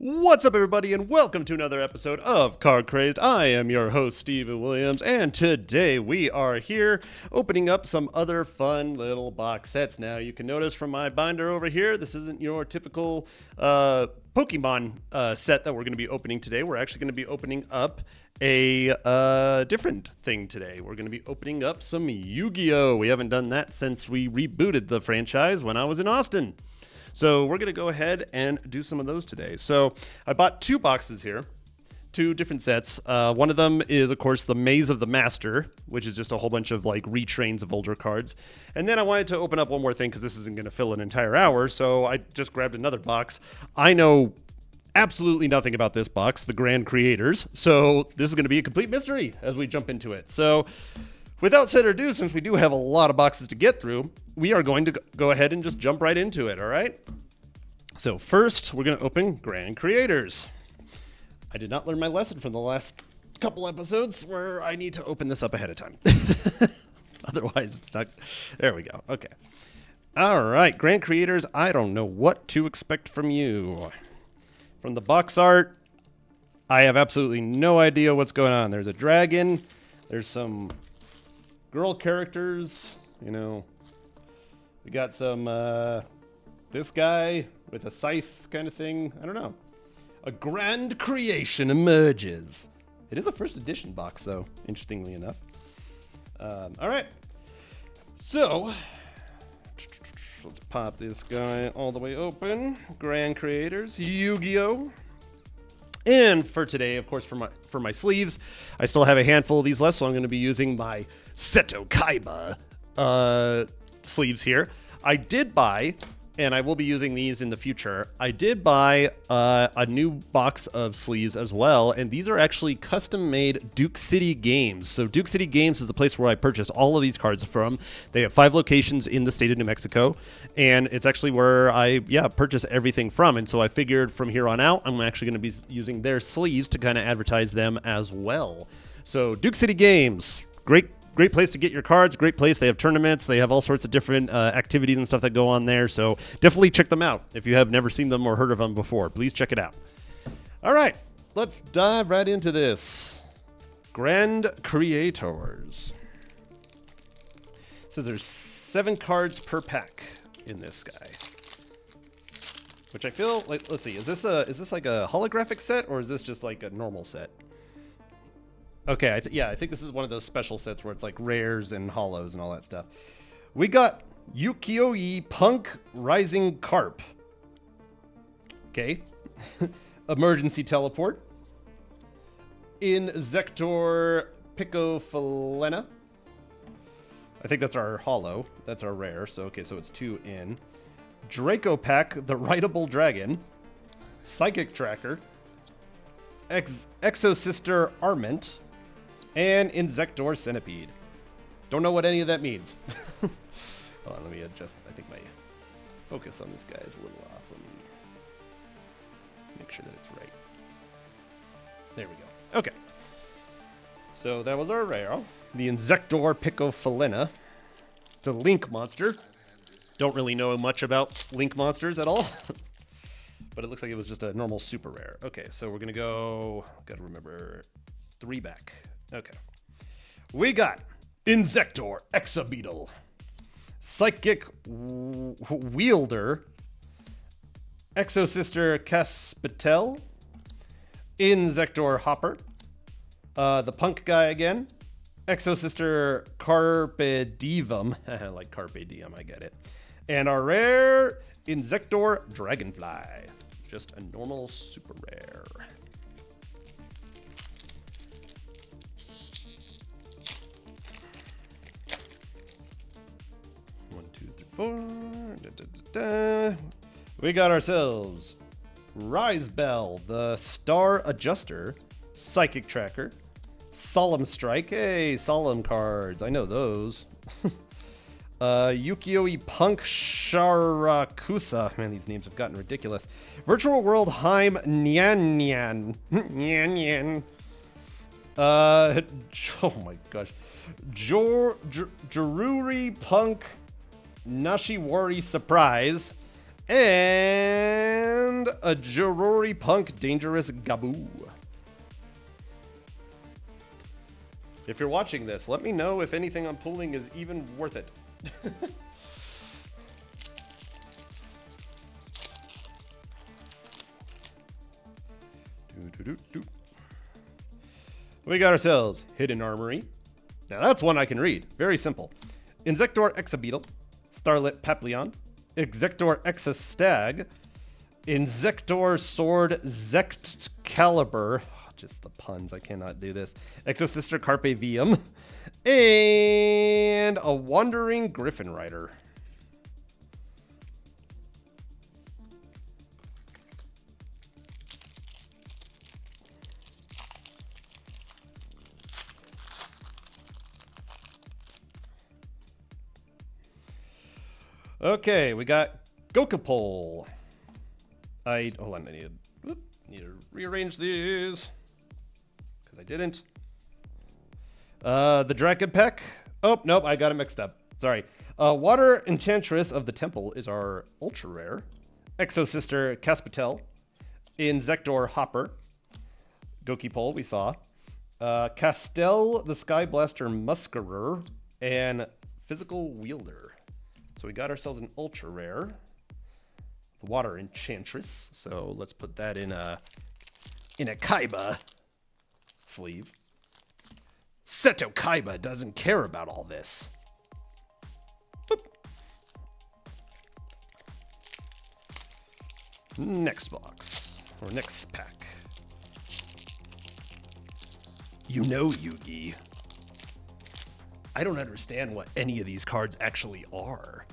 What's up, everybody, and welcome to another episode of Card Crazed. I am your host, Steven Williams, and today we are here opening up some other fun little box sets. Now, you can notice from my binder over here, this isn't your typical Pokemon set that we're going to be opening today. We're actually going to be opening up a different thing today. We're going to be opening up some YuGiOh. We haven't done that since we rebooted the franchise when I was in Austin. So we're going to go ahead and do some of those today. So I bought two boxes here, two different sets. One of them is, of course, the Maze of the Master, which is just a whole bunch of like retrains of older cards. And then I wanted to open up one more thing because this isn't going to fill an entire hour. So I just grabbed another box. I know absolutely nothing about this box, the Grand Creators. So this is going to be a complete mystery as we jump into it. So without further ado, since we do have a lot of boxes to get through, we are going to go ahead and just jump right into it, all right? So first, we're going to open Grand Creators. I did not learn my lesson from the last couple episodes where I need to open this up ahead of time. Otherwise, it's not... There we go. Okay. All right, Grand Creators, I don't know what to expect from you. From the box art, I have absolutely no idea what's going on. There's a dragon. There's some girl characters, you know. We got some, this guy with a scythe kind of thing. I don't know. A grand creation emerges. It is a first edition box, though, interestingly enough. All right. So, let's pop this guy all the way open. Grand Creators, YuGiOh. And for today, of course, for my sleeves, I still have a handful of these left, so I'm going to be using my Seto Kaiba sleeves here. I did buy, and I will be using these in the future, I did buy a new box of sleeves as well, and these are actually custom-made Duke City Games. So Duke City Games is the place where I purchased all of these cards from. They have 5 locations in the state of New Mexico, and it's actually where I, purchase everything from. And so I figured from here on out, I'm actually going to be using their sleeves to kind of advertise them as well. So Duke City Games, great place to get your cards, great place. They have tournaments. They have all sorts of different activities and stuff that go on there. So definitely check them out. If you have never seen them or heard of them before, please check it out. All right, let's dive right into this. Grand Creators. It says there's 7 cards per pack in this guy. Which I feel like, let's see, is this like a holographic set or is this just like a normal set? Okay, I think this is one of those special sets where it's like rares and holos and all that stuff. We got YuGiOh Punk Rising Carp. Okay. Emergency Teleport. Inzektor Picofalena. I think that's our holo. That's our rare. So, okay, so it's 2 in. Draco Pack, the Rideable Dragon. Psychic Tracker. Exosister Arment. And Inzektor Centipede. Don't know what any of that means. Hold on, let me adjust. I think my focus on this guy is a little off. Let me make sure that it's right. There we go. Okay. So that was our rare. The Inzektor Picofalena. It's a Link monster. Don't really know much about Link monsters at all. But it looks like it was just a normal super rare. Okay, so we're going to go... Got to remember 3 back. Okay. We got Inzektor Exabeetle, Psychic Wielder, Exosister Caspitel, Inzektor Hopper, the Punk guy again, Exosister Carpe Diem, like Carpe Diem, I get it, and our rare Inzektor Dragonfly, just a normal super rare. We got ourselves Rise Bell, the Star Adjuster, Psychic Tracker, Solemn Strike. Hey, Solemn cards. I know those. YuGiOh Punk Sharakusa. Man, these names have gotten ridiculous. Virtual World Heim Nyan Nyan. Nyan Nyan. Oh my gosh. Jaruri Punk Nashiwari Surprise, and a Jirori Punk Dangerous Gaboo. If you're watching this, let me know if anything I'm pulling is even worth it. We got ourselves Hidden Armory. Now that's one I can read. Very simple. Insector Exabeetle, Starlit Papillon, Exector Exastag, Insector Sword Zectcalibur. Just the puns, I cannot do this. Exosister Carpe Diem, and a Wandering Griffin Rider. Okay, we got Gokapole. Hold on, I need to rearrange these because I didn't. The Dragon Peck. Oh, nope, I got it mixed up. Sorry. Water Enchantress of the Temple is our ultra rare. Exosister Caspatel. Insector Hopper. Gokipole, we saw. Castel the Sky Blaster Muskerer. And Physical Wielder. So we got ourselves an ultra rare. The Water Enchantress. So let's put that in a Kaiba sleeve. Seto Kaiba doesn't care about all this. Boop. Next box. Or next pack. You know, Yugi. I don't understand what any of these cards actually are.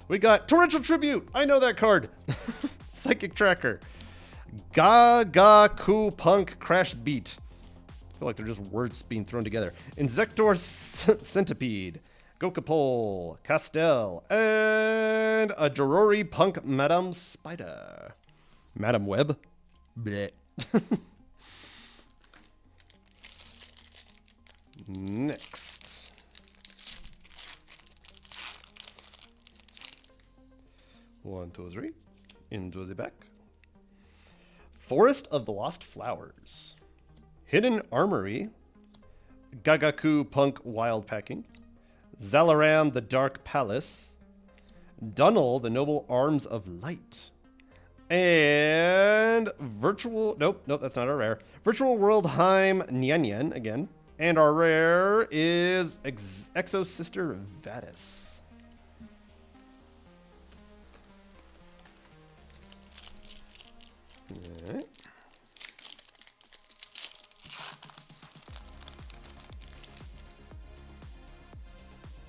We got Torrential Tribute. I know that card. Psychic Tracker. Gagaku Punk Crash Beat. I feel like they're just words being thrown together. Insector Centipede. Gokapole. Castel. And a Jirori Punk Madame Spider. Madame Web. Bleh. Next. One, two, three. Into the back. Forest of the Lost Flowers. Hidden Armory. Gagaku Punk Wild Packing. Zalaram the Dark Palace. Dunnel the Noble Arms of Light. And Virtual... Nope, that's not our rare. Virtual World Heim Nyan again. And our rare is Exosister Vadis. All right.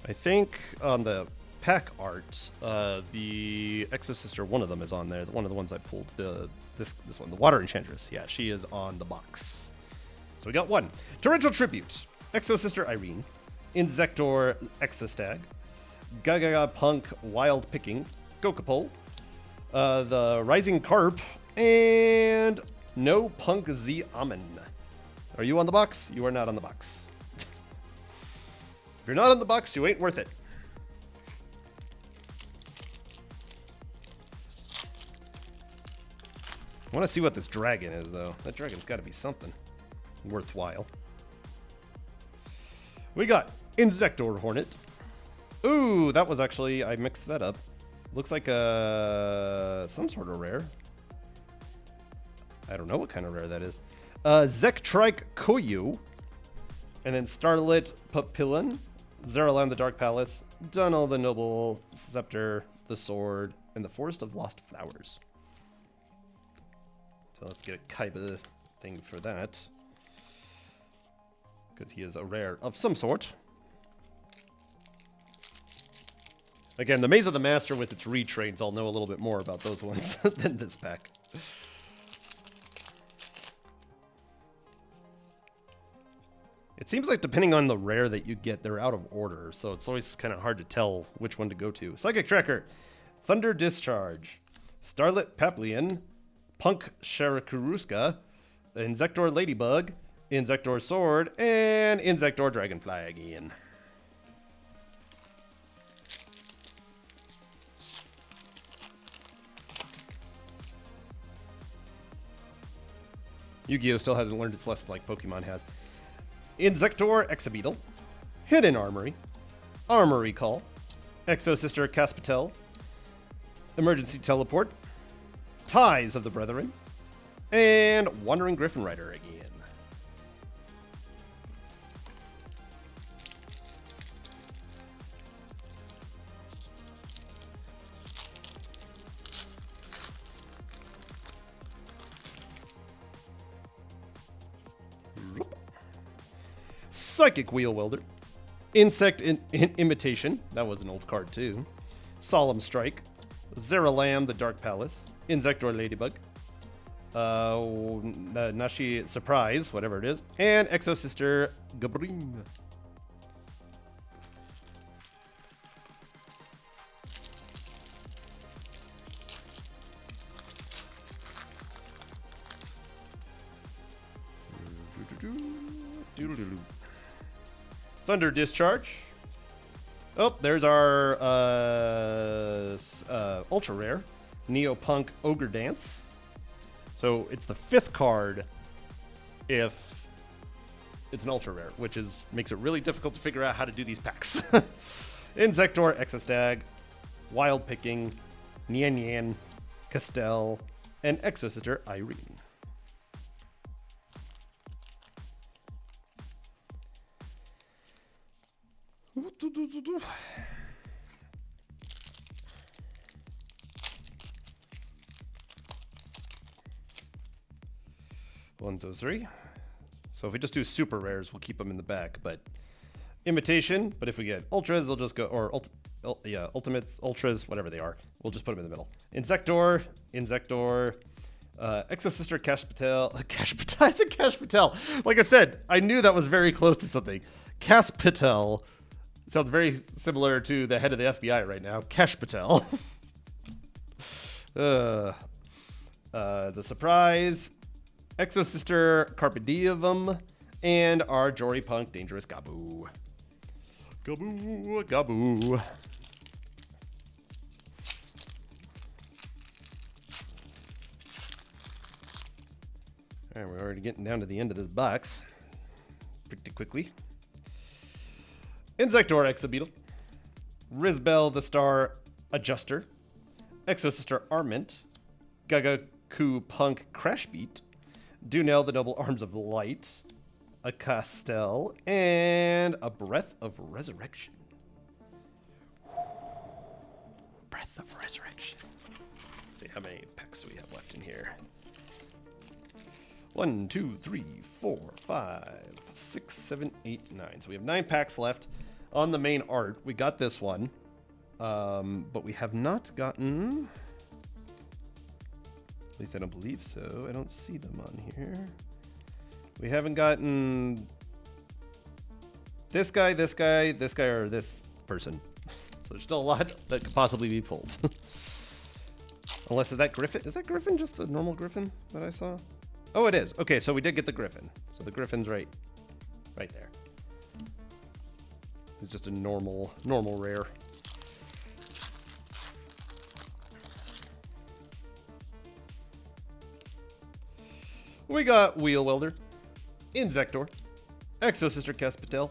I think on the pack art, the Exosister, one of them is on there. One of the ones I pulled, this one, the Water Enchantress. Yeah, she is on the box. So we got one. Torrential Tribute. Exosister Irene. Insector Exastag. Gagaga Punk Wild Picking. Gokapole. The Rising Carp. And No Punk Z Amen. Are you on the box? You are not on the box. If you're not on the box, you ain't worth it. I want to see what this dragon is, though. That dragon's got to be something worthwhile. We got Insector Hornet. Ooh, that was actually, I mixed that up. Looks like some sort of rare. I don't know what kind of rare that is. Zektrike Koyu. And then Starlit Papillon. Zeralam the Dark Palace. Dunnel the Noble Scepter. The Sword. And the Forest of Lost Flowers. So let's get a Kaiba thing for that. Because he is a rare of some sort. Again, the Maze of the Master with its retrains, I'll know a little bit more about those ones than this pack. It seems like depending on the rare that you get, they're out of order, so it's always kind of hard to tell which one to go to. Psychic Tracker, Thunder Discharge, Starlit Papillon, Punk Sharakuruska, Insector Ladybug, Insector Sword, and Insector Dragonfly again. YuGiOh still hasn't learned its lesson like Pokemon has. Insector Exabeetle, Hidden Armory, Armory Call, Exosister Caspatel, Emergency Teleport, Ties of the Brethren, and Wandering Griffin Rider again. Psychic Wheel Welder, Insect Imitation, that was an old card too, Solemn Strike, Zeralam the Dark Palace, Insector Ladybug, Nashi Surprise, whatever it is, and Exosister Gabrim. Thunder Discharge. Oh, there's our ultra rare Neopunk Ogre Dance. So it's the 5th card if it's an ultra rare, which makes it really difficult to figure out how to do these packs. Insector Exostag, Wild Picking, Nian Nian, Castell, and Exosister Irene. One, two, three. So if we just do super rares, we'll keep them in the back. But imitation. But if we get ultras, they'll just go, or ultimates, ultras, whatever they are. We'll just put them in the middle. Insector, Exosister Cash Patel. I said Cash Patel. Like I said, I knew that was very close to something. Cash Patel. Sounds very similar to the head of the FBI right now, Cash Patel. The Surprise, Exosister Carpe Diem, and our Jory Punk Dangerous Gaboo. Gaboo, Gaboo. All right, we're already getting down to the end of this box pretty quickly. Insector Exabeetle, Rizbel the Star Adjuster, Exosister Arment, Gagaku Punk Crash Beat, Dunel the Noble Arms of Light, a Castell, and a Breath of Resurrection. Breath of Resurrection. Let's see how many packs we have left in here. 1, 2, 3, 4, 5, 6, 7, 8, 9. So we have 9 packs left. On the main art, we got this one, but we have not gotten, at least I don't believe so. I don't see them on here. We haven't gotten this guy, this guy, this guy, or this person. So there's still a lot that could possibly be pulled. Unless, is that Griffin? Is that Griffin just the normal Griffin that I saw? Oh, it is. Okay, so we did get the Griffin. So the Griffin's right there. It's just a normal rare. We got Wheel Welder, Insector, Exosister Caspatel,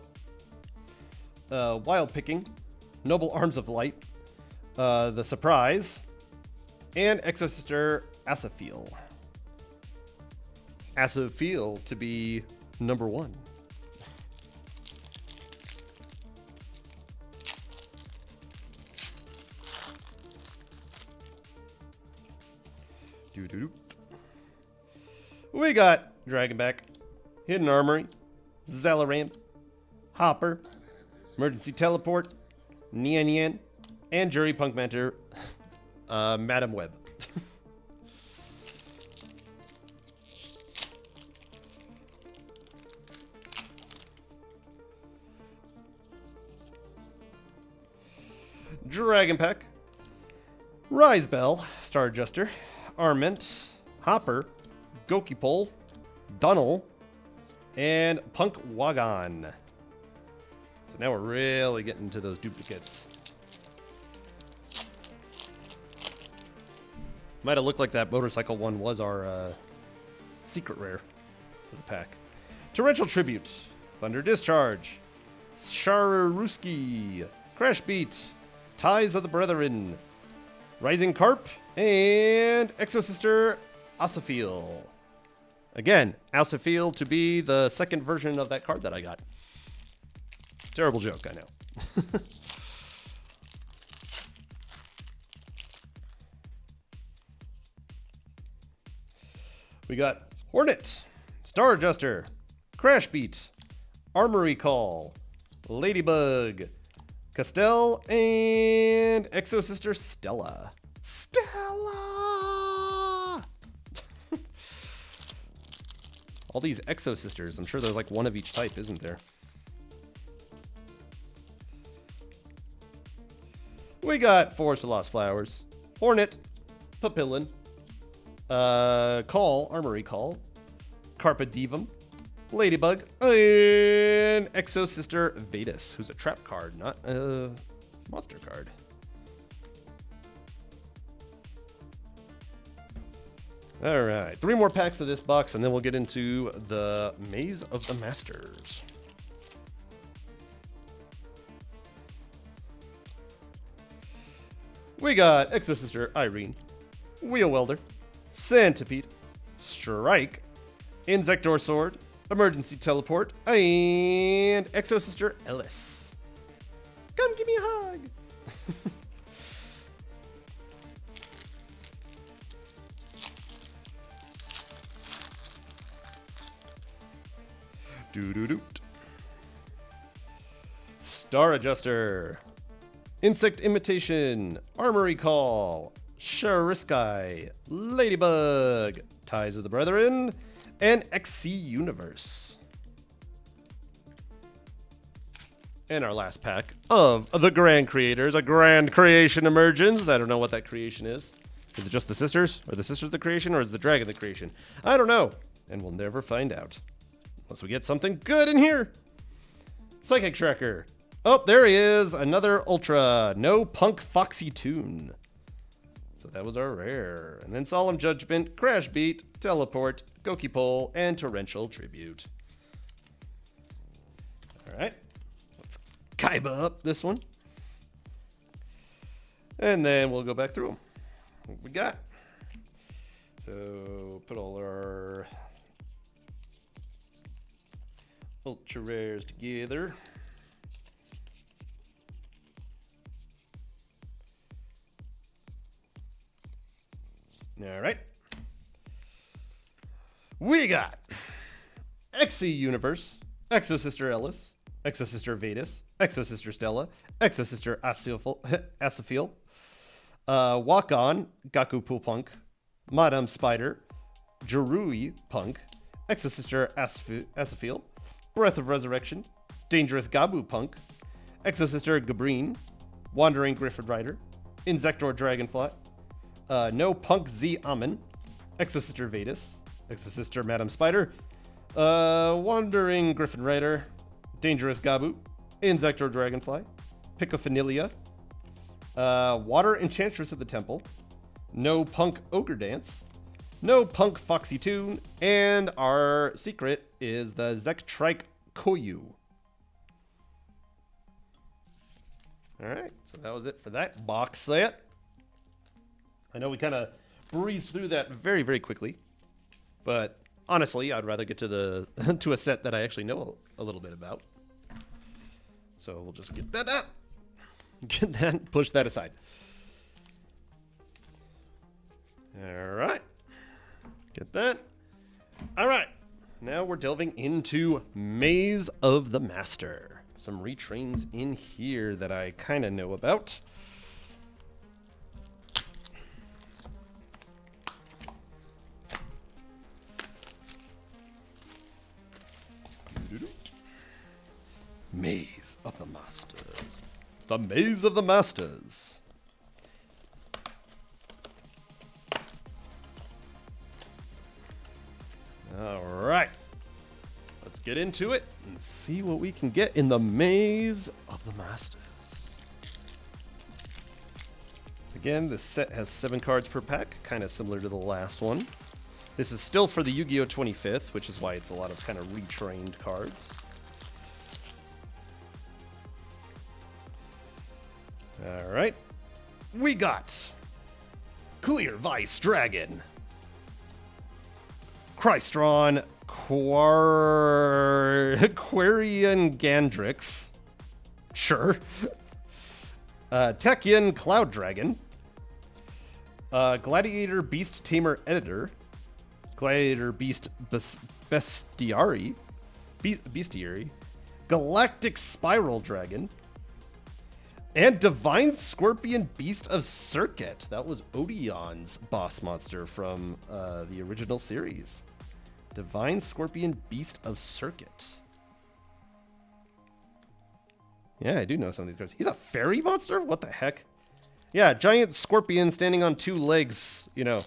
Wild Picking, Noble Arms of Light, the Surprise, and Exosister Asaphiel. Asaphiel to be number 1. We got Dragonback, Hidden Armory, Zalaram, Hopper, Emergency Teleport, Nian Nian, and Jury Punk Mentor, Madam Web. Dragon Pack, Rise Bell, Star Adjuster, Arment, Hopper, Gokipole, Dunnel, and Punk Wagon. So now we're really getting to those duplicates. Might have looked like that motorcycle one was our secret rare. for the pack. Torrential Tribute, Thunder Discharge, Sharuski, Crash Beat, Ties of the Brethren, Rising Carp, and Exosister Asaphiel. Again, Asaphiel to be the second version of that card that I got. Terrible joke, I know. We got Hornet, Star Adjuster, Crash Beat, Armory Call, Ladybug, Castell, and Exosister Stella. Stella! All these Exosisters. I'm sure there's like one of each type, isn't there? We got Forest of Lost Flowers, Hornet, Papillon, Call, Armory Call, Carpe Divum, Ladybug, and Exosister Vetus, who's a trap card, not a monster card. All right, 3 more packs of this box, and then we'll get into the Maze of the Masters. We got Exosister Irene, Wheel Welder, Centipede, Strike, Insector Sword, Emergency Teleport, and Exosister Ellis. Come give me a hug. Doo-doo-doot. Star Adjuster, Insect Imitation, Armory Call, Shariskai, Ladybug, Ties of the Brethren, and XC Universe. And our last pack of the Grand Creators, a Grand Creation Emergence. I don't know what that creation is. Is it just the sisters? Are the sisters the creation, or is the dragon the creation? I don't know, and we'll never find out. Unless we get something good in here. Psychic Tracker. Oh, there he is. Another Ultra. No Punk Foxy Tune. So that was our rare. And then Solemn Judgment, Crash Beat, Teleport, Goki Pole, and Torrential Tribute. All right. Let's Kaiba up this one. And then we'll go back through them. What we got? So put all our ultra rares together. All right. We got XC Universe, Exosister Ellis, Exosister Vetus, Exosister Stella, Exosister Asaphiel, Walk On, Gaku Pool Punk, Madame Spider, Jirui Punk, Exosister Asaphiel, Breath of Resurrection, Dangerous Gabu Punk, Exosister Gabrine, Wandering Griffin Rider, Insector Dragonfly, No Punk Z Amen, Exosister Vetus, Exosister Madame Spider, Wandering Griffin Rider, Dangerous Gabu, Insector Dragonfly, Picophilia, Water Enchantress of the Temple, No Punk Ogre Dance, No Punk Foxy Tune, and our secret is the Zektrike Koyu. Alright, so that was it for that box set. I know we kind of breezed through that very, very quickly, but honestly, I'd rather get to the to a set that I actually know a little bit about. So we'll just get that up. Get that, push that aside. Alright. Get that. Alright. Now we're delving into Maze of the Master. Some retrains in here that I kind of know about. Maze of the Masters. It's the Maze of the Masters. All right. Let's get into it and see what we can get in the Maze of the Masters. Again, this set has 7 cards per pack, kind of similar to the last one. This is still for the Yu-Gi-Oh! 25th, which is why it's a lot of kind of retrained cards. All right. We got Clear Vice Dragon, Crystron Quarian Gandrix, sure, Techien Cloud Dragon, Gladiator Beast Tamer Editor, Gladiator Beast Bestiary, Galactic Spiral Dragon, and Divine Scorpion Beast of Circuit. That was Odeon's boss monster from the original series. Divine Scorpion Beast of Circuit. Yeah, I do know some of these cards. He's a fairy monster? What the heck? Yeah, giant scorpion standing on two legs, you know,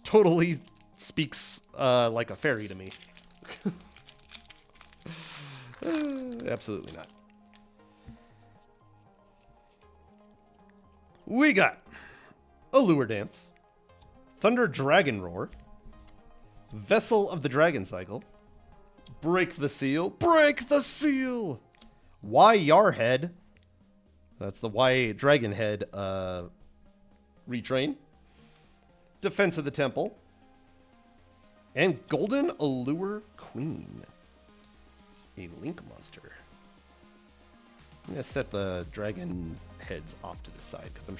totally speaks like a fairy to me. Absolutely not. We got Allure Dance, Thunder Dragon Roar, Vessel of the Dragon Cycle, Break the Seal, Y Yarhead, that's the Y Dragon Head retrain, Defense of the Temple, and Golden Allure Queen, a Link monster. I'm gonna set the dragon heads off to the side because I'm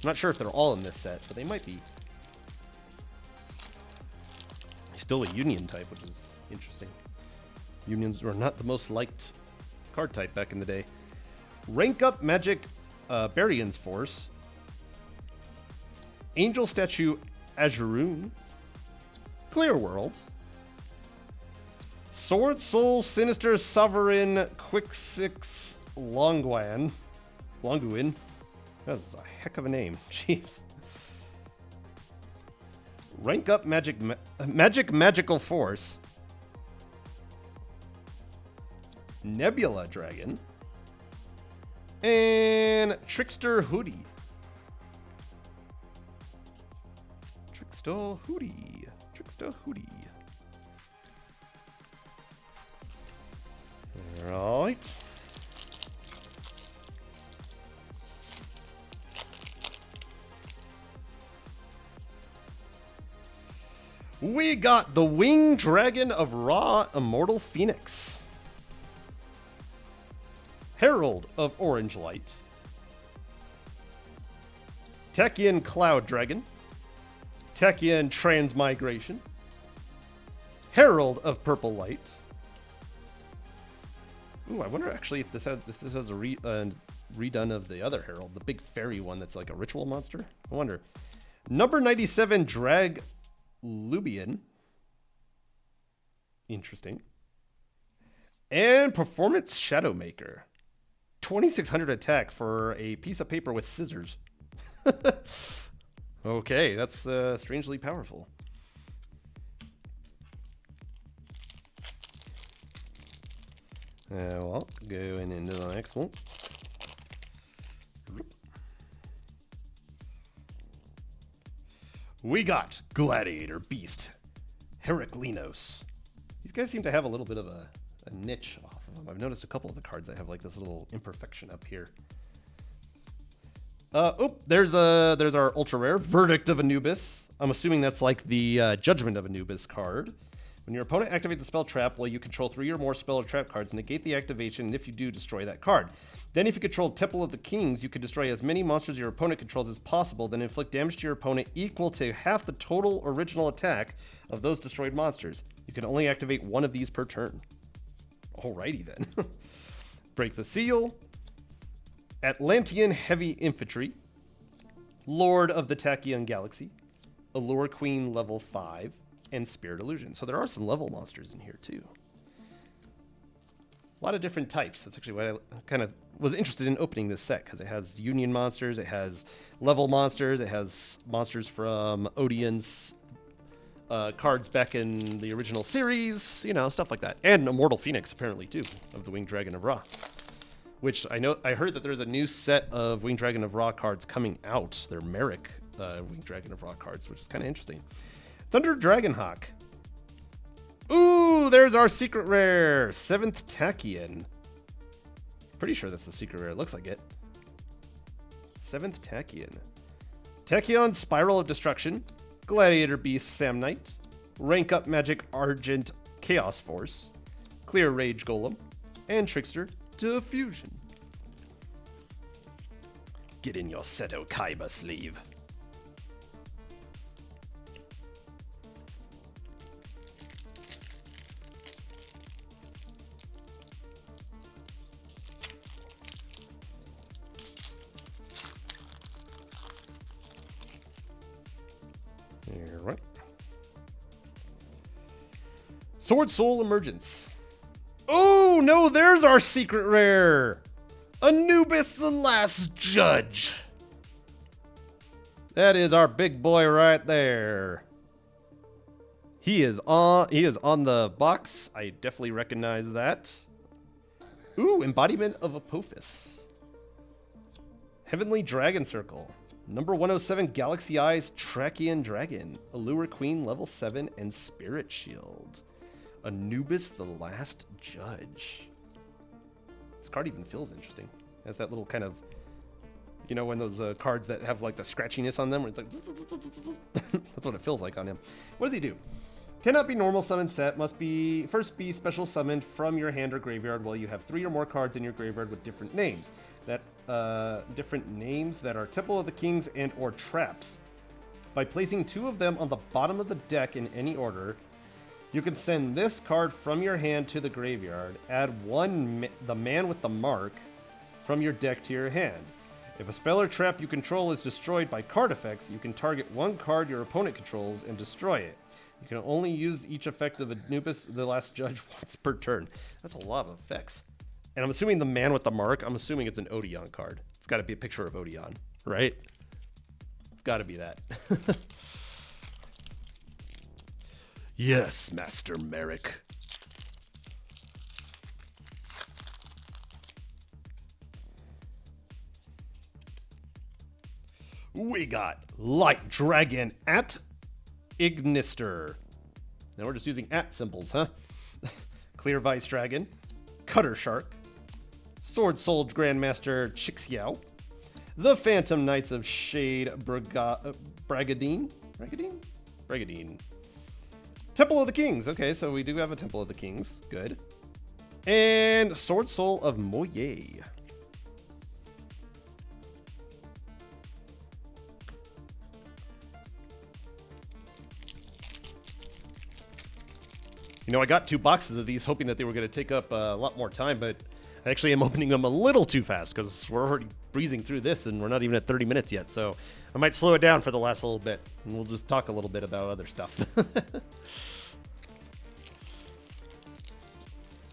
not sure if they're all in this set, but they might be. He's still a union type, which is interesting. Unions were not the most liked card type back in the day. Rank up Magic Barion's Force, Angel Statue Azuroon, Clear World, Sword Soul Sinister Sovereign Quixix Longuin. That's a heck of a name. Jeez. Rank up Magical Force, Nebula Dragon, and Trickster Hoodie. Trickster Hoodie. Right. We got the Winged Dragon of Ra, Immortal Phoenix, Herald of Orange Light, Techien Cloud Dragon, Techien Transmigration, Herald of Purple Light. Ooh, I wonder actually if this has a redone of the other Herald, the big fairy one that's like a ritual monster. I wonder. Number 97 Drag Lubian. Interesting. And Performance Shadowmaker. 2600 attack for a piece of paper with scissors. Okay, that's strangely powerful. Well, going into the next one. We got Gladiator Beast Heraclinos. These guys seem to have a little bit of a niche off of them. I've noticed a couple of the cards that have like this little imperfection up here. There's our ultra rare Verdict of Anubis. I'm assuming that's like the Judgment of Anubis card. When your opponent activates the spell trap, while you control 3 or more spell or trap cards, negate the activation, and if you do, destroy that card. Then if you control Temple of the Kings, you can destroy as many monsters your opponent controls as possible, then inflict damage to your opponent equal to half the total original attack of those destroyed monsters. You can only activate one of these per turn. Alrighty then. Break the Seal, Atlantean Heavy Infantry, Lord of the Tachyon Galaxy, Allure Queen level 5, and Spirit Illusion. So there are some level monsters in here too. A lot of different types. That's actually why I kind of was interested in opening this set, because it has Union monsters, it has level monsters, it has monsters from Odeon's cards back in the original series, you know, stuff like that. And Immortal Phoenix apparently too, of the Winged Dragon of Ra. Which I heard that there's a new set of Winged Dragon of Ra cards coming out. They're Merrick Winged Dragon of Ra cards, which is kind of interesting. Thunder Dragonhawk. Ooh, there's our secret rare. 7th Tachyon. Pretty sure that's the secret rare. It looks like it. 7th Tachyon. Tachyon, Spiral of Destruction. Gladiator Beast, Samnite. Rank Up Magic Argent Chaos Force. Clear Rage Golem. And Trickster, Diffusion. Get in your Seto Kaiba sleeve. All right. Sword Soul Emergence. Oh, no, there's our secret rare. Anubis the Last Judge. That is our big boy right there. He is on the box. I definitely recognize that. Ooh, Embodiment of Apophis. Heavenly Dragon Circle. Number 107, Galaxy Eyes, Trachean Dragon. Allure Queen, level 7, and Spirit Shield. Anubis the Last Judge. This card even feels interesting. It has that little kind of, you know, when those cards that have like the scratchiness on them, where it's like, that's what it feels like on him. What does he do? Cannot be normal summon set. Must be first be special summoned from your hand or graveyard while you have 3 or more cards in your graveyard with different names. Different names that are Temple of the Kings and or traps. By placing 2 of them on the bottom of the deck in any order, you can send this card from your hand to the graveyard. Add the man with the mark from your deck to your hand. If a spell or trap you control is destroyed by card effects, you can target 1 card your opponent controls and destroy it. You can only use each effect of Anubis the Last Judge once per turn. That's a lot of effects. And I'm assuming the man with the mark, I'm assuming it's an Odeon card. It's got to be a picture of Odeon, right? It's got to be that. Yes, Master Merrick. We got Light Dragon at Ignister. Now we're just using at symbols, huh? Clear Vice Dragon, Cutter Shark, Sword Soul Grandmaster Chixiao, the Phantom Knights of Shade Bragadine. Temple of the Kings. Okay, so we do have a Temple of the Kings. Good. And Sword Soul of Moye. You know, I got 2 boxes of these hoping that they were going to take up a lot more time, but I actually am opening them a little too fast because we're already breezing through this and we're not even at 30 minutes yet. So I might slow it down for the last little bit and we'll just talk a little bit about other stuff.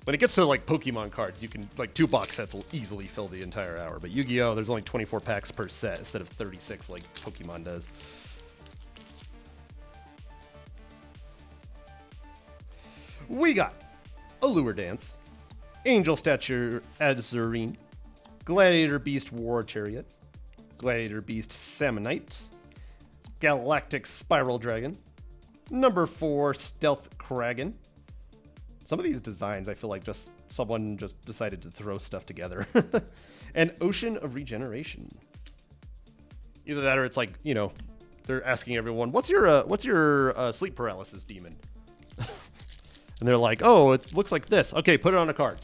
When it gets to like Pokemon cards, you can, like 2 box sets will easily fill the entire hour. But Yu-Gi-Oh, there's only 24 packs per set instead of 36 like Pokemon does. We got Allure Dance, Angel Stature Azurine, Gladiator Beast War Chariot, Gladiator Beast Salmonite, Galactic Spiral Dragon, number 4 Stealth Kraken. Some of these designs I feel like just someone just decided to throw stuff together. And Ocean of Regeneration. Either that or it's like, you know, they're asking everyone, what's your sleep paralysis demon? And they're like, oh, it looks like this. Okay, put it on a card.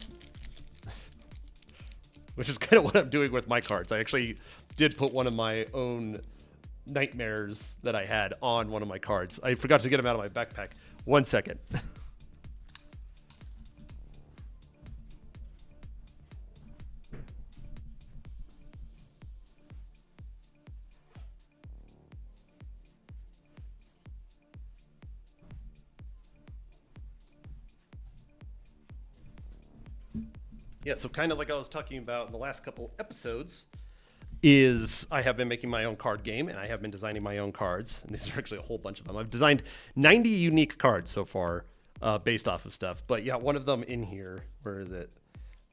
Which is kind of what I'm doing with my cards. I actually did put one of my own nightmares that I had on one of my cards. I forgot to get them out of my backpack. 1 second. Yeah, so kind of like I was talking about in the last couple episodes, is I have been making my own card game, and I have been designing my own cards. And these are actually a whole bunch of them. I've designed 90 unique cards so far based off of stuff. But yeah, one of them in here, where is it?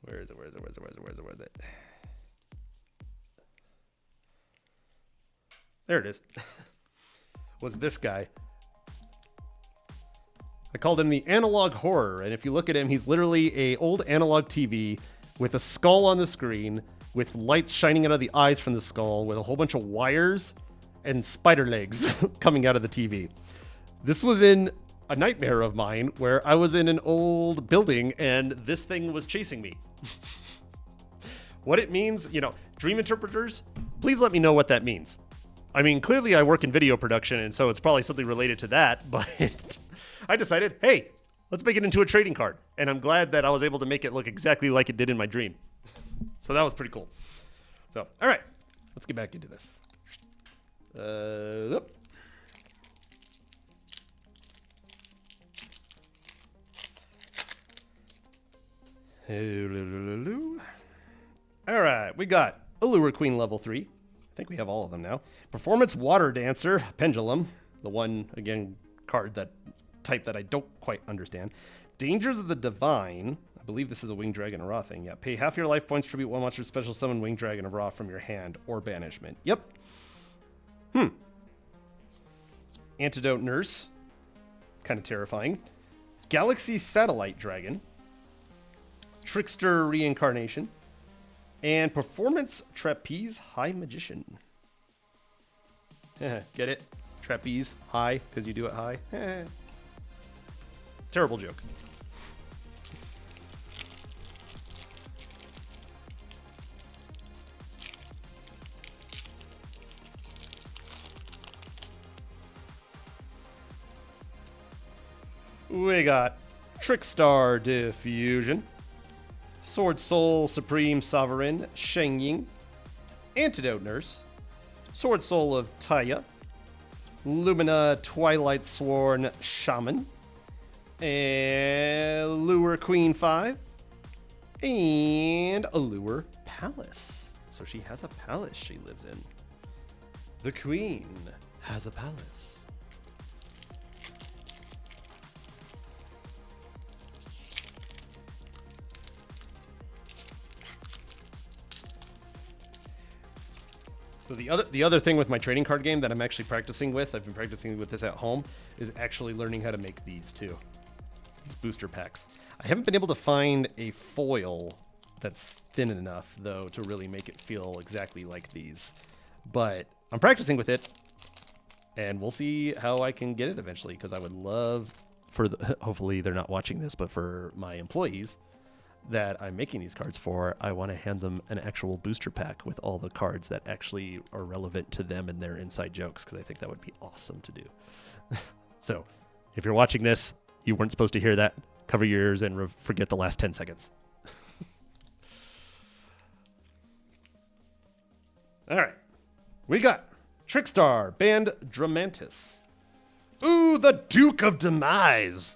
Where is it? There it is. Was this guy. I called him the analog horror, and if you look at him, he's literally a old analog TV with a skull on the screen, with lights shining out of the eyes from the skull, with a whole bunch of wires and spider legs coming out of the TV. This was in a nightmare of mine where I was in an old building and this thing was chasing me. What it means, dream interpreters, please let me know what that means. I mean, clearly I work in video production, and so it's probably something related to that, but I decided, hey, let's make it into a trading card. And I'm glad that I was able to make it look exactly like it did in my dream. So that was pretty cool. So, all right, let's get back into this. All right, we got Allure Queen level 3. I think we have all of them now. Performance Water Dancer, Pendulum, the one, again, card type that I don't quite understand. Dangers of the Divine. I believe this is a Winged Dragon or Raw thing. Yeah, pay half your life points, tribute one monster, special summon Winged Dragon of Raw from your hand or banishment. Yep. Antidote Nurse. Kind of terrifying. Galaxy Satellite Dragon. Trickster Reincarnation. And Performance Trapeze High Magician. Get it? Trapeze high, because you do it high. Terrible joke. We got Trickstar Diffusion, Sword Soul Supreme Sovereign Sheng Ying, Antidote Nurse, Sword Soul of Taya, Lumina Twilight Sworn Shaman, and Allure Queen 5, and Allure Palace. So she has a palace she lives in. The Queen has a palace. So the other thing with my trading card game that I'm actually practicing with, I've been practicing with this at home, is actually learning how to make these too. These booster packs. I haven't been able to find a foil that's thin enough, though, to really make it feel exactly like these. But I'm practicing with it, and we'll see how I can get it eventually, because I would love hopefully they're not watching this, but for my employees that I'm making these cards for, I want to hand them an actual booster pack with all the cards that actually are relevant to them and their inside jokes, because I think that would be awesome to do. So, if you're watching this, you weren't supposed to hear that. Cover your ears and forget the last 10 seconds. All right. We got Trickstar Band Dramantis. Ooh, the Duke of Demise.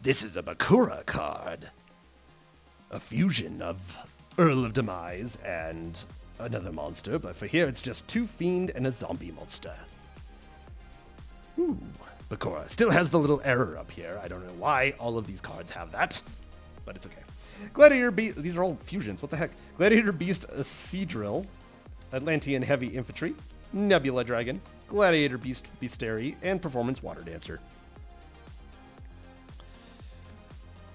This is a Bakura card. A fusion of Earl of Demise and another monster, but for here it's just 2 fiend and a zombie monster. Ooh, Bakura still has the little error up here. I don't know why all of these cards have that, but it's okay. Gladiator Beast, these are all fusions, what the heck? Gladiator Beast, a Sea Drill, Atlantean Heavy Infantry, Nebula Dragon, Gladiator Beast Beastary, and Performance Water Dancer.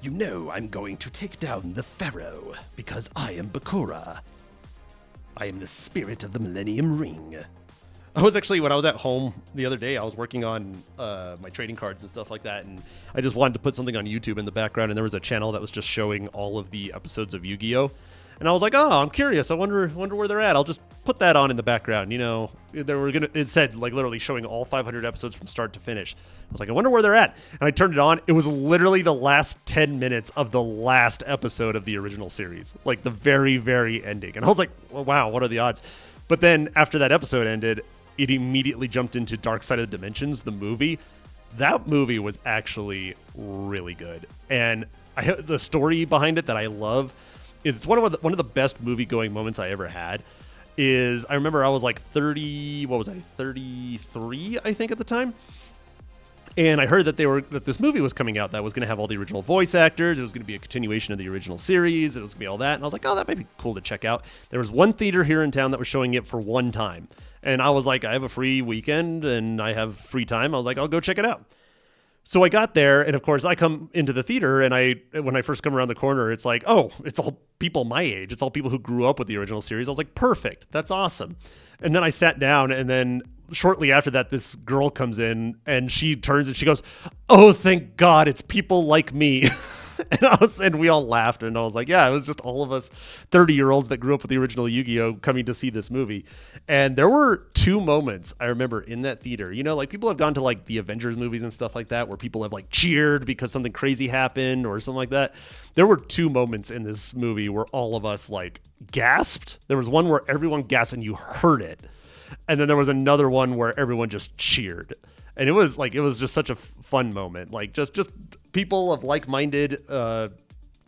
You know I'm going to take down the Pharaoh, because I am Bakura. I am the spirit of the Millennium Ring. I was actually, when I was at home the other day, I was working on my trading cards and stuff like that, and I just wanted to put something on YouTube in the background, and there was a channel that was just showing all of the episodes of YuGiOh. And I was like, oh, I'm curious. I wonder where they're at. I'll just put that on in the background. You know, it said like literally showing all 500 episodes from start to finish. I was like, I wonder where they're at. And I turned it on. It was literally the last 10 minutes of the last episode of the original series, like the very, very ending. And I was like, well, wow, what are the odds? But then after that episode ended, it immediately jumped into Dark Side of the Dimensions, the movie. That movie was actually really good. And the story behind it that I love is it's one of the best movie-going moments I ever had. Is I remember I was like 33, I think, at the time. And I heard that this movie was coming out that was going to have all the original voice actors. It was going to be a continuation of the original series. It was going to be all that. And I was like, oh, that might be cool to check out. There was one theater here in town that was showing it for one time. And I was like, I have a free weekend and I have free time. I was like, I'll go check it out. So I got there, and of course I come into the theater, and when I first come around the corner, it's like, oh, it's all people my age. It's all people who grew up with the original series. I was like, perfect. That's awesome. And then I sat down, and then shortly after that, this girl comes in, and she turns and she goes, oh, thank God, it's people like me. And we all laughed, and I was like, yeah, it was just all of us 30-year-olds that grew up with the original YuGiOh coming to see this movie. And there were two moments I remember in that theater. You know, like people have gone to like the Avengers movies and stuff like that where people have like cheered because something crazy happened or something like that. There were two moments in this movie where all of us like gasped. There was one where everyone gasped and you heard it. And then there was another one where everyone just cheered. And it was just such a fun moment. Like just people of like-minded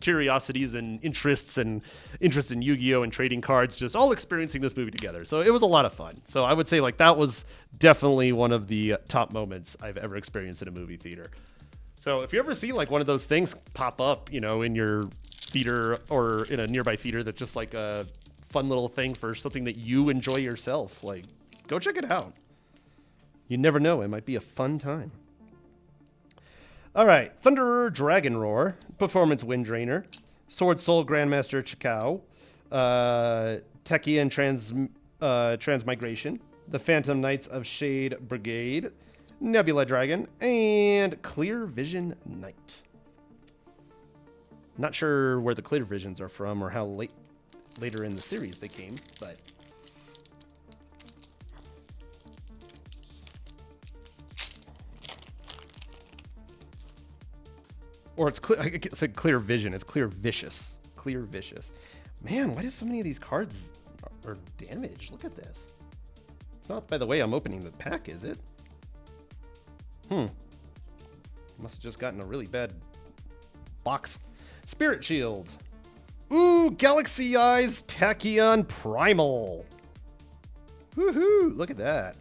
curiosities and interests in YuGiOh and trading cards, just all experiencing this movie together. So it was a lot of fun. So I would say like that was definitely one of the top moments I've ever experienced in a movie theater. So if you ever see like one of those things pop up, you know, in your theater or in a nearby theater that's just like a fun little thing for something that you enjoy yourself, like go check it out. You never know, it might be a fun time. All right, Thunderer Dragon Roar, Performance Winddrainer, Sword Soul Grandmaster Chikao, Techian Transmigration, the Phantom Knights of Shade Brigade, Nebula Dragon, and Clear Vision Knight. Not sure where the Clear Visions are from or how later in the series they came, but... Or it's Clear Vision. It's Clear Vicious. Clear Vicious. Man, why do so many of these cards are damaged? Look at this. It's not by the way I'm opening the pack, is it? Must have just gotten a really bad box. Spirit Shield. Ooh, Galaxy Eyes Tachyon Primal. Woohoo! Look at that.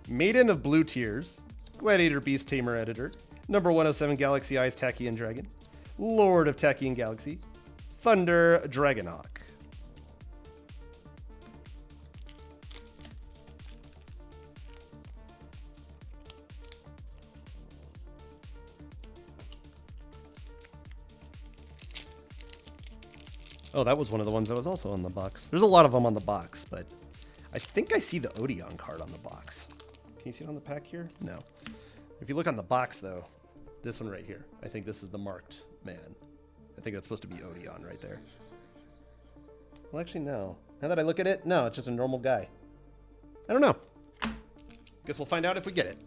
Maiden of Blue Tears. Gladiator Beast Tamer Editor. Number 107 Galaxy Eyes Tachyon Dragon. Lord of Tachyon Galaxy. Thunder Dragonok. Oh, that was one of the ones that was also on the box. There's a lot of them on the box, but I think I see the Odeon card on the box. Can you see it on the pack here? No. If you look on the box, though, this one right here, I think this is the marked man. I think that's supposed to be Odeon right there. Well, actually, no. Now that I look at it, no, it's just a normal guy. I don't know. Guess we'll find out if we get it.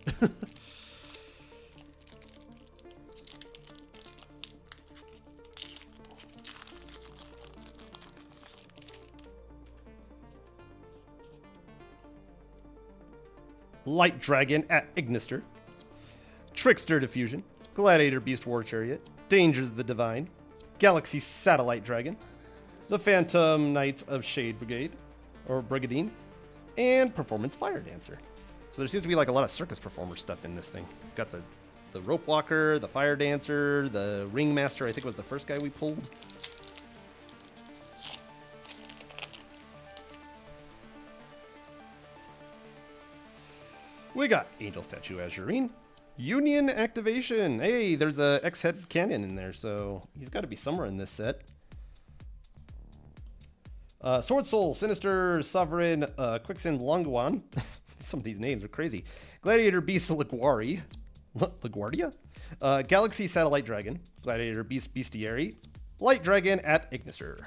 Light Dragon at Ignister. Trickster Diffusion, Gladiator Beast War Chariot, Dangers of the Divine, Galaxy Satellite Dragon, the Phantom Knights of Shade Brigade, or Brigadine, and Performance Fire Dancer. So there seems to be like a lot of circus performer stuff in this thing. Got the Rope Walker, the Fire Dancer, the Ringmaster, I think was the first guy we pulled. We got Angel Statue Azurine. Union activation. Hey, there's a X-Head Cannon in there, so he's got to be somewhere in this set. Sword Soul, Sinister, Sovereign, Quicksand Longuan. Some of these names are crazy. Gladiator Beast LaGuardia. Galaxy Satellite Dragon. Gladiator Beast Bestiary. Light Dragon at Ignister.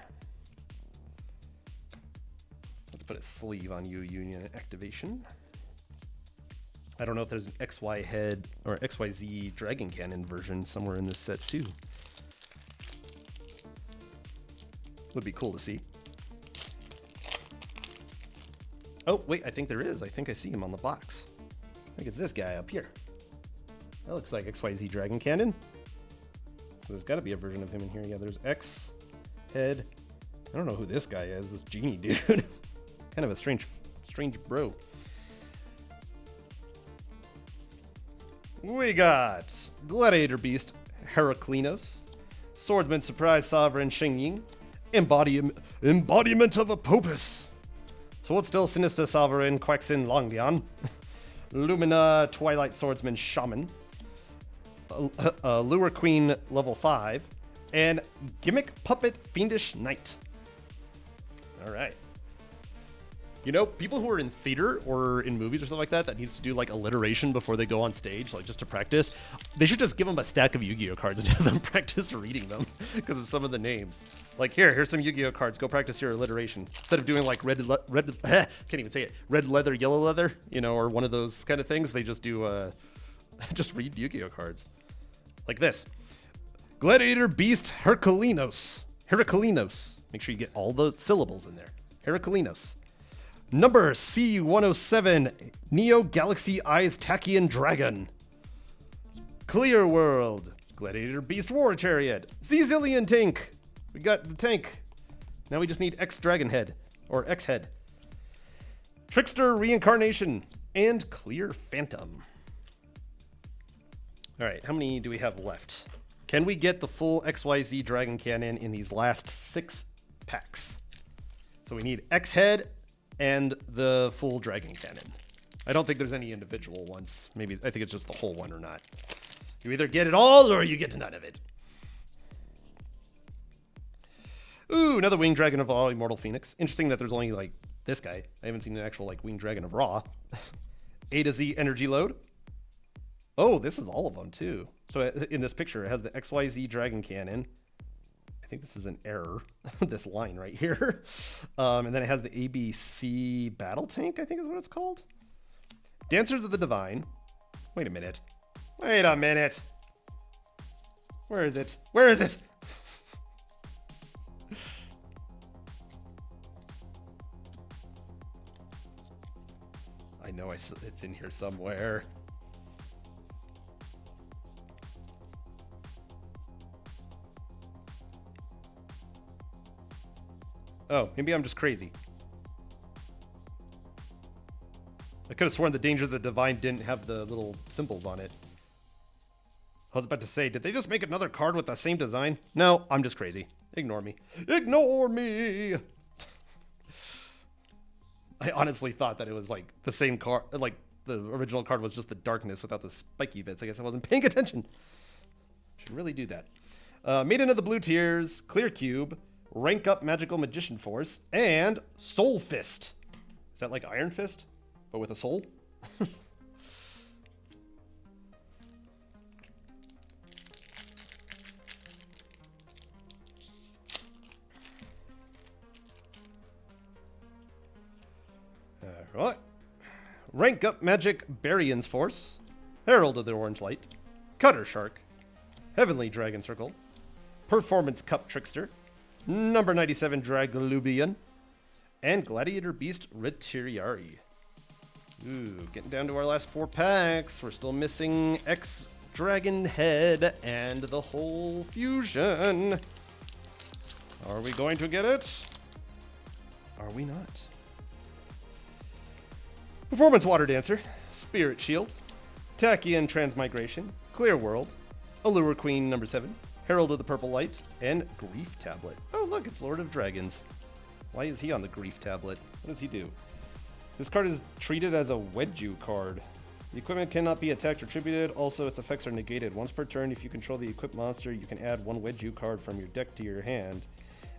Let's put a sleeve on you, Union activation. I don't know if there's an XY head or XYZ Dragon Cannon version somewhere in this set too. Would be cool to see. Oh, wait, I think there is. I think I see him on the box. I think it's this guy up here. That looks like XYZ Dragon Cannon. So there's got to be a version of him in here. Yeah, there's X, head. I don't know who this guy is, this genie dude. Kind of a strange bro. We got Gladiator Beast Heraclinos, Swordsman Surprise Sovereign Xingying, Embodiment of Apopus, Sword Still Sinister Sovereign Quaxin Longdian, Lumina Twilight Swordsman Shaman, Lure Queen level 5, and Gimmick Puppet Fiendish Knight. All right. You know, people who are in theater or in movies or something like that needs to do like alliteration before they go on stage, like just to practice, they should just give them a stack of Yu-Gi-Oh cards and have them practice reading them because of some of the names. Like here's some Yu-Gi-Oh cards. Go practice your alliteration instead of doing like red can't even say it. Red leather, yellow leather, you know, or one of those kind of things. They just do just read Yu-Gi-Oh cards like this. Gladiator Beast Herculinos. Make sure you get all the syllables in there. Herculinos. Number C107, Neo Galaxy Eyes Tachyon Dragon. Clear World, Gladiator Beast War Chariot, Zillion Tank. We got the tank. Now we just need X Dragon Head, or X Head. Trickster Reincarnation, and Clear Phantom. All right, how many do we have left? Can we get the full XYZ Dragon Cannon in these last 6 packs? So we need X Head and the full Dragon Cannon. I don't think there's any individual ones. Maybe, I think it's just the whole one or not. You either get it all or you get none of it. Ooh, another Winged Dragon of Raw, Immortal Phoenix. Interesting that there's only like this guy. I haven't seen an actual like Winged Dragon of Raw. A to Z Energy Load. Oh, this is all of them too. So in this picture, it has the XYZ Dragon Cannon. I think this is an error, this line right here. And then it has the ABC Battle Tank, I think is what it's called. Dancers of the Divine. Wait a minute. Where is it? I know it's in here somewhere. Oh, maybe I'm just crazy. I could have sworn the Danger of the Divine didn't have the little symbols on it. I was about to say, did they just make another card with the same design? No, I'm just crazy. Ignore me. Ignore me! I honestly thought that it was like the same card, like the original card was just the darkness without the spiky bits. I guess I wasn't paying attention. Should really do that. Maiden of the Blue Tears, Clear Cube, Rank Up Magical Magician Force, and Soul Fist. Is that like Iron Fist, but with a soul? Alright. Rank Up Magic Barion's Force, Herald of the Orange Light, Cutter Shark, Heavenly Dragon Circle, Performance Cup Trickster, Number 97 Draglubian, and Gladiator Beast Retiriari. Ooh, getting down to our last 4 packs. We're still missing X Dragon Head and the whole fusion. Are we going to get it? Are we not? Performance Water Dancer, Spirit Shield, Tachyon Transmigration, Clear World, Allure Queen number 7, Herald of the Purple Light, and Grief Tablet. Oh, look, it's Lord of Dragons. Why is he on the Grief Tablet? What does he do? This card is treated as a YuGiOh card. The equipment cannot be attacked or tributed. Also, its effects are negated. Once per turn, if you control the equipped monster, you can add 1 YuGiOh card from your deck to your hand.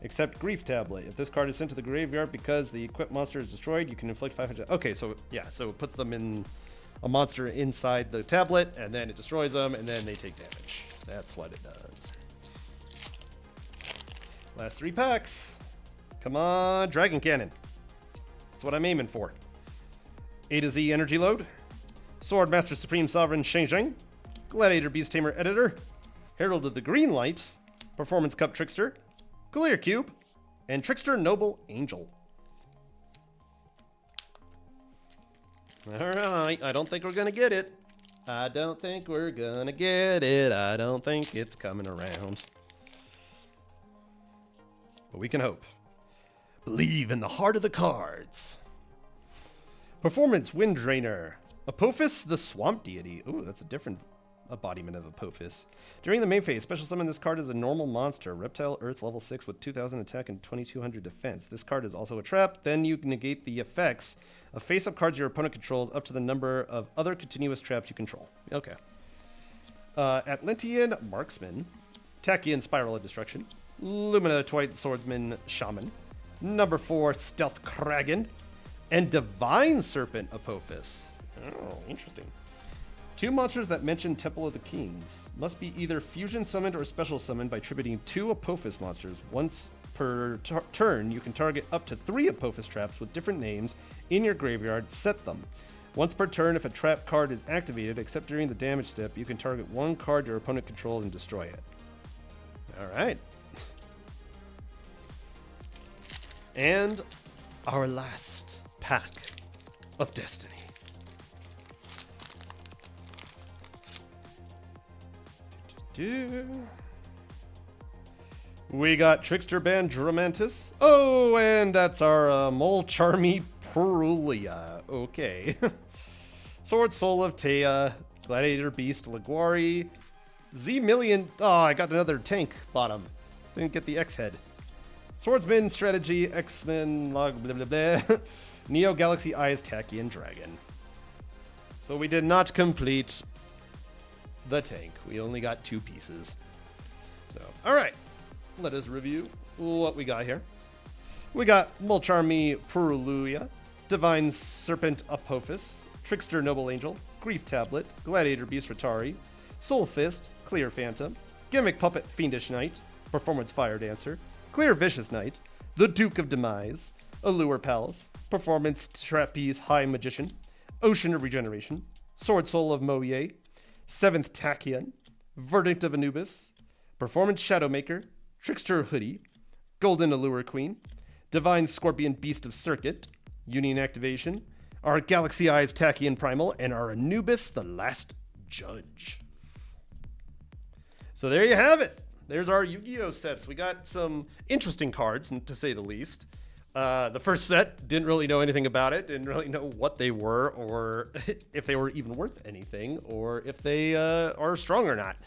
Except Grief Tablet. If this card is sent to the graveyard because the equipped monster is destroyed, you can inflict 500... Okay, so yeah, so it puts them in a monster inside the tablet, and then it destroys them, and then they take damage. That's what it does. Last 3 packs. Come on, Dragon Cannon. That's what I'm aiming for. A to Z Energy Load, Sword Master Supreme Sovereign Sheng Zheng, Gladiator Beast Tamer Editor, Herald of the Green Light, Performance Cup Trickster, Clear Cube, and Trickster Noble Angel. Alright, I don't think we're gonna get it. I don't think we're gonna get it. I don't think it's coming around. But we can hope. Believe in the heart of the cards. Performance Wind Drainer. Apophis the Swamp Deity. Ooh, that's a different embodiment of Apophis. During the main phase, special summon this card as a normal monster. Reptile Earth level 6 with 2000 attack and 2200 defense. This card is also a trap. Then you negate the effects of face-up cards your opponent controls up to the number of other continuous traps you control. Okay. Atlantean Marksman, Tachyon Spiral of Destruction, Lumina Twilight Swordsman Shaman, number 4 Stealth Kragan, and Divine Serpent Apophis. Oh, interesting. 2 monsters that mention Temple of the Kings must be either fusion summoned or special summoned by tributing 2 Apophis monsters. Once per turn, you can target up to 3 Apophis traps with different names in your graveyard. Set them. Once per turn, if a trap card is activated, except during the damage step, you can target 1 card your opponent controls and destroy it. All right. And our last pack of Destiny. We got Trickster Band Dramantis. Oh, and that's our Mole Charmy Perulia. Okay. Sword Soul of Taya, Gladiator Beast Laguari, Z-Million. Oh, I got another tank bottom. Didn't get the X-Head. Swordsman Strategy, X-Men, blah, blah, blah, blah. Neo Galaxy Eyes, Tachyon Dragon. So we did not complete the tank. We only got 2 pieces. So, all right. Let us review what we got here. We got Molcharmy Perulia, Divine Serpent Apophis, Trickster Noble Angel, Grief Tablet, Gladiator Beast Ratari, Soul Fist, Clear Phantom, Gimmick Puppet Fiendish Knight, Performance Fire Dancer, Clear Vicious Knight, The Duke of Demise, Allure Palace, Performance Trapeze High Magician, Ocean of Regeneration, Sword Soul of Moye, 7th Tachyon, Verdict of Anubis, Performance Shadowmaker, Trickster Hoodie, Golden Allure Queen, Divine Scorpion Beast of Circuit, Union Activation, our Galaxy Eyes Tachyon Primal, and our Anubis the Last Judge. So there you have it. There's our Yu-Gi-Oh sets. We got some interesting cards, to say the least. The first set, didn't really know anything about it, didn't really know what they were, or if they were even worth anything, or if they are strong or not.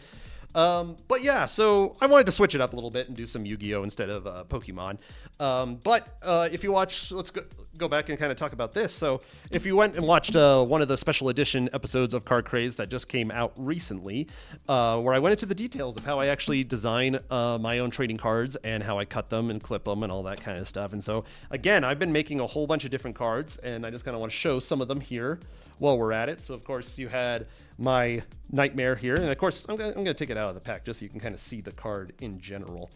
But yeah, so I wanted to switch it up a little bit and do some Yu-Gi-Oh instead of Pokemon. But if you watch, let's go back and kind of talk about this. So if you went and watched one of the special edition episodes of Card Crazed that just came out recently, where I went into the details of how I actually design my own trading cards and how I cut them and clip them and all that kind of stuff. And so again, I've been making a whole bunch of different cards, and I just kind of want to show some of them here while we're at it. So of course you had my Nightmare here, and of course I'm gonna take it out of the pack just so you can kind of see the card in general.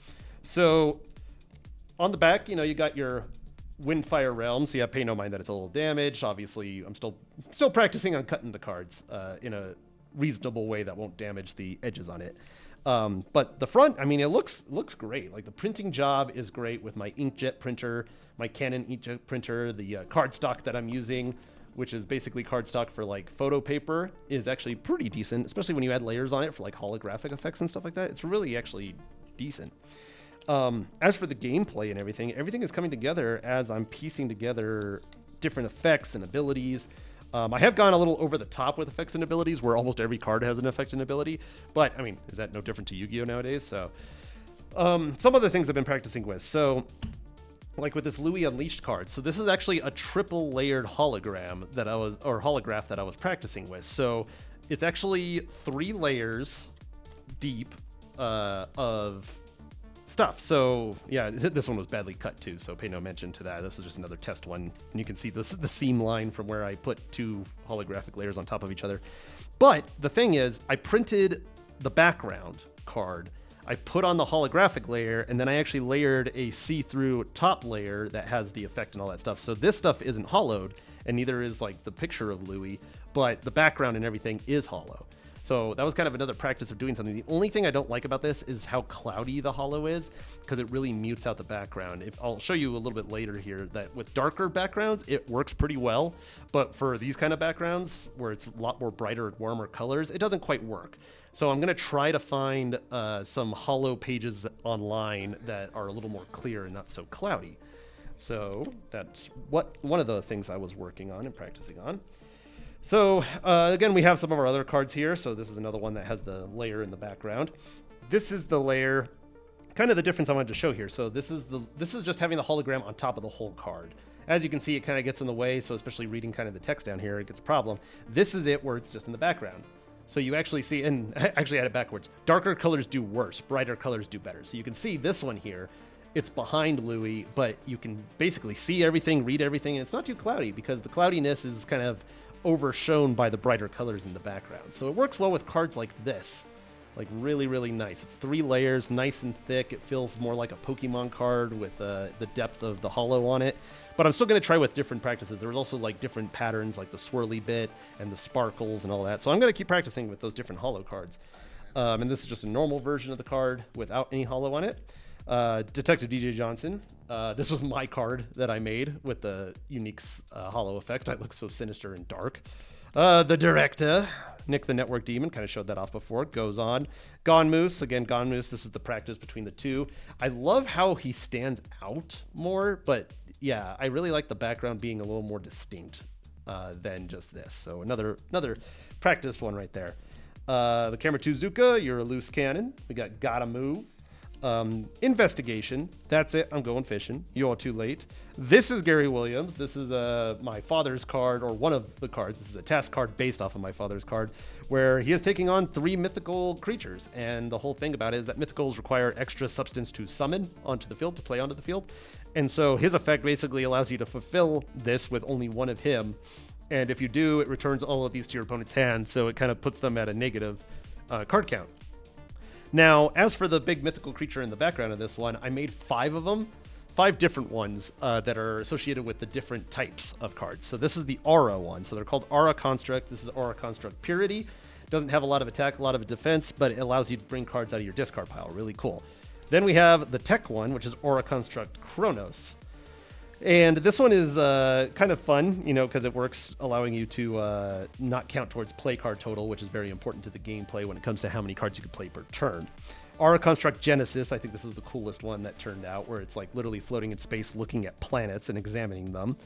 So on the back, you got your Windfire Realms. So yeah, pay no mind that it's a little damaged. Obviously, I'm still practicing on cutting the cards in a reasonable way that won't damage the edges on it. But the front, I mean, it looks great. Like the printing job is great with my inkjet printer, my Canon inkjet printer, the cardstock that I'm using, which is basically cardstock for like photo paper, is actually pretty decent, especially when you add layers on it for like holographic effects and stuff like that. It's really actually decent. As for the gameplay and everything is coming together as I'm piecing together different effects and abilities. I have gone a little over the top with effects and abilities, where almost every card has an effect and ability, but I mean, is that no different to Yu-Gi-Oh nowadays? So some other things I've been practicing with. So like with this Louis Unleashed card. So this is actually a triple layered holograph that I was practicing with. So it's actually 3 layers deep of stuff. So yeah, this one was badly cut too, so pay no mention to that. This is just another test one, and you can see this is the seam line from where I put 2 holographic layers on top of each other. But the thing is, I printed the background card, I put on the holographic layer, and then I actually layered a see-through top layer that has the effect and all that stuff. So this stuff isn't hollowed, and neither is like the picture of Louis, but the background and everything is hollow. So that was kind of another practice of doing something. The only thing I don't like about this is how cloudy the hollow is, because it really mutes out the background. I'll show you a little bit later here that with darker backgrounds, it works pretty well. But for these kind of backgrounds, where it's a lot more brighter, warmer colors, it doesn't quite work. So I'm going to try to find some hollow pages online that are a little more clear and not so cloudy. So that's one of the things I was working on and practicing on. So again, we have some of our other cards here. So this is another one that has the layer in the background. This is the layer, kind of the difference I wanted to show here. So this is just having the hologram on top of the whole card. As you can see, it kind of gets in the way. So especially reading kind of the text down here, it gets a problem. This is it where it's just in the background. So you actually see, and I actually had it backwards. Darker colors do worse, brighter colors do better. So you can see this one here, it's behind Louis, but you can basically see everything, read everything, and it's not too cloudy because the cloudiness is kind of overshown by the brighter colors in the background. So it works well with cards like this. Like really, really nice. It's 3 layers, nice and thick. It feels more like a Pokemon card with the depth of the holo on it. But I'm still going to try with different practices. There was also like different patterns like the swirly bit and the sparkles and all that. So I'm going to keep practicing with those different holo cards. And this is just a normal version of the card without any holo on it. Detective DJ Johnson. This was my card that I made with the unique holo effect. I look so sinister and dark. The director, Nick the Network Demon, kind of showed that off before. Goes on. Gone Moose. Again, Gone Moose. This is the practice between the two. I love how he stands out more, but yeah, I really like the background being a little more distinct than just this. So another practice one right there. The Camera 2 Zuka, you're a loose cannon. We got Gotta Move. Investigation. That's it. I'm going fishing. You're too late. This is Gary Williams. This is my father's card, or one of the cards. This is a task card based off of my father's card, where he is taking on 3 mythical creatures. And the whole thing about it is that mythicals require extra substance to summon onto the field, to play onto the field. And so his effect basically allows you to fulfill this with only one of him. And if you do, it returns all of these to your opponent's hand. So it kind of puts them at a negative card count. Now, as for the big mythical creature in the background of this one, I made 5 of them, 5 different ones that are associated with the different types of cards. So this is the Aura one. So they're called Aura Construct. This is Aura Construct Purity. Doesn't have a lot of attack, a lot of defense, but it allows you to bring cards out of your discard pile. Really cool. Then we have the Tech one, which is Aura Construct Chronos. And this one is kind of fun, you know, because it works allowing you to not count towards play card total, which is very important to the gameplay when it comes to how many cards you can play per turn. Aura Construct Genesis, I think this is the coolest one that turned out, where it's like literally floating in space looking at planets and examining them.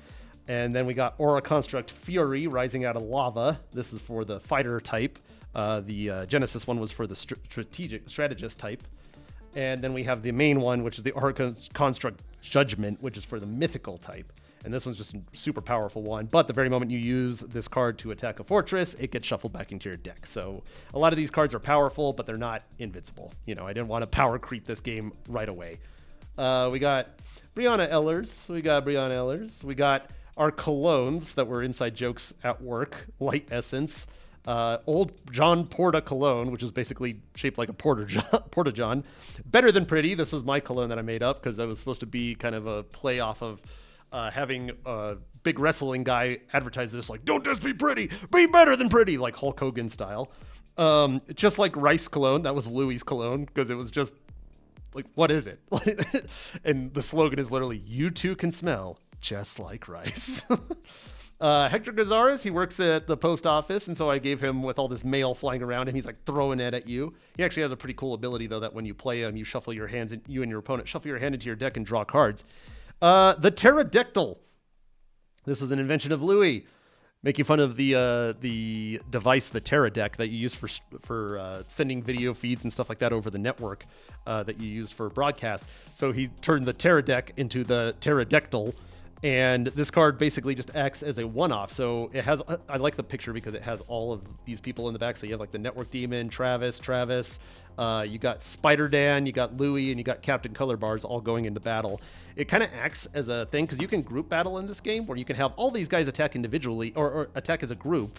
And then we got Aura Construct Fury, Rising Out of Lava. This is for the fighter type. The Genesis one was for the strategist type. And then we have the main one, which is the Aura Construct Judgment, which is for the mythical type. And this one's just a super powerful one. But the very moment you use this card to attack a fortress, it gets shuffled back into your deck. So a lot of these cards are powerful, but they're not invincible. You know, I didn't want to power creep this game right away. We got Brianna Ellers. We got our colognes that were inside jokes at work. Light Essence. Old John Porta cologne, which is basically shaped like a Porta John. Better Than Pretty. This was my cologne that I made up because I was supposed to be kind of a play off of having a big wrestling guy advertise this like, don't just be pretty, be better than pretty, like Hulk Hogan style. Just like Rice cologne. That was Louis' cologne because it was just like, what is it? And the slogan is literally, you too can smell just like rice. Hector Gazares, he works at the post office, and so I gave him, with all this mail flying around him, he's like throwing it at you. He actually has a pretty cool ability, though, that when you play him, you shuffle your hands, and you and your opponent shuffle your hand into your deck and draw cards. The pterodactyl. This was an invention of Louis, making fun of the device, the Pterodeck, that you use for sending video feeds and stuff like that over the network that you used for broadcast. So he turned the Pterodeck into the pterodactyl. And this card basically just acts as a one-off. So it has, I like the picture because it has all of these people in the back. So you have like the Network Demon, Travis, you got Spider Dan, you got Louis, and you got Captain Color Bars all going into battle. It kind of acts as a thing because you can group battle in this game where you can have all these guys attack individually or attack as a group.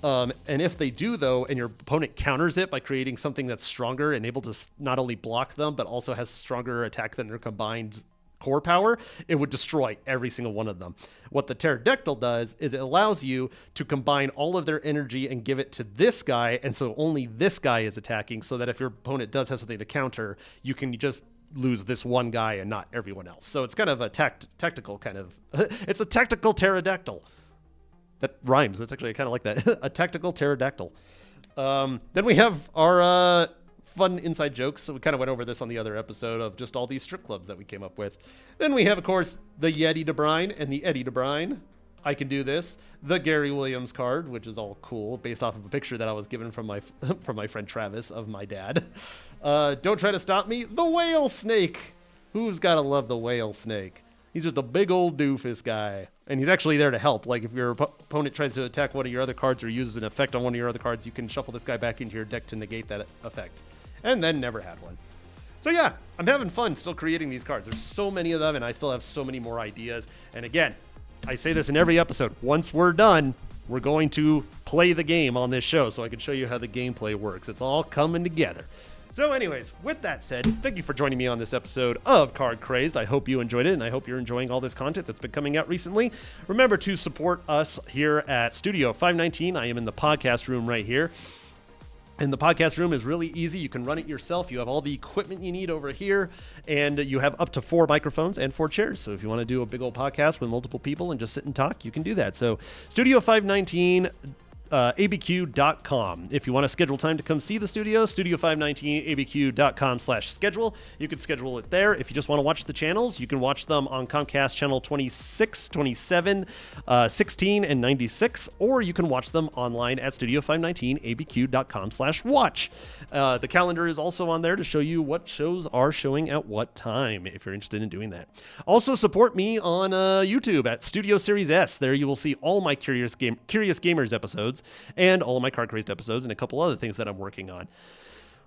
And if they do, though, and your opponent counters it by creating something that's stronger and able to not only block them, but also has stronger attack than their combined core power, it would destroy every single one of them. What the pterodactyl does is it allows you to combine all of their energy and give it to this guy, and so only this guy is attacking, so that if your opponent does have something to counter, you can just lose this one guy and not everyone else. So it's kind of a tactical kind of it's a tactical pterodactyl. That rhymes. That's actually, I kind of like that. A tactical pterodactyl. Then we have our fun inside jokes. So we kind of went over this on the other episode of just all these strip clubs that we came up with. Then we have, of course, the Yeti DeBrine and the Eddie DeBrine. I Can Do This. The Gary Williams card, which is all cool, based off of a picture that I was given from my friend Travis of my dad. Don't Try to Stop Me. The Whale Snake. Who's got to love the Whale Snake? He's just a big old doofus guy. And he's actually there to help. Like, if your opponent tries to attack one of your other cards or uses an effect on one of your other cards, you can shuffle this guy back into your deck to negate that effect. And then never had one. So yeah, I'm having fun still creating these cards. There's so many of them, and I still have so many more ideas. And again, I say this in every episode. Once we're done, we're going to play the game on this show so I can show you how the gameplay works. It's all coming together. So anyways, with that said, thank you for joining me on this episode of Card Crazed. I hope you enjoyed it, and I hope you're enjoying all this content that's been coming out recently. Remember to support us here at Studio 519. I am in the podcast room right here. And the podcast room is really easy. You can run it yourself. You have all the equipment you need over here, and you have up to 4 microphones and 4 chairs. So if you want to do a big old podcast with multiple people and just sit and talk, you can do that. So Studio 519, abq.com. If you want to schedule time to come see the studio, studio519abq.com/schedule. You can schedule it there. If you just want to watch the channels, you can watch them on Comcast channel 26, 27, 16, and 96, or you can watch them online at studio519abq.com/watch. The calendar is also on there to show you what shows are showing at what time, if you're interested in doing that. Also support me on YouTube at Studio Series S. There you will see all my Curious Gamers episodes, and all of my Card Crazed episodes, and a couple other things that I'm working on.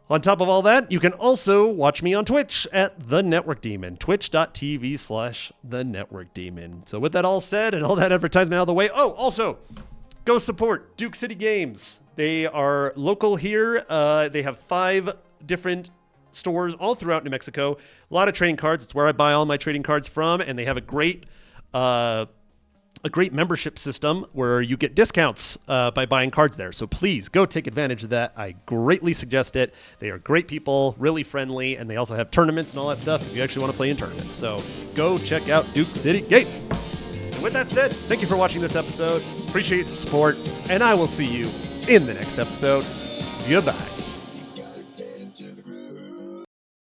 On top of all that, you can also watch me on Twitch at The Network Demon, twitch.tv/The Network Demon. So with that all said and all that advertisement out of the way, also, go support Duke City Games. They are local here. They have 5 different stores all throughout New Mexico. A lot of trading cards. It's where I buy all my trading cards from, and they have a great membership system where you get discounts by buying cards there. So please go take advantage of that. I greatly suggest it. They are great people, really friendly, and they also have tournaments and all that stuff if you actually want to play in tournaments. So go check out Duke City Games. And with that said, thank you for watching this episode. Appreciate the support, and I will see you in the next episode. Goodbye.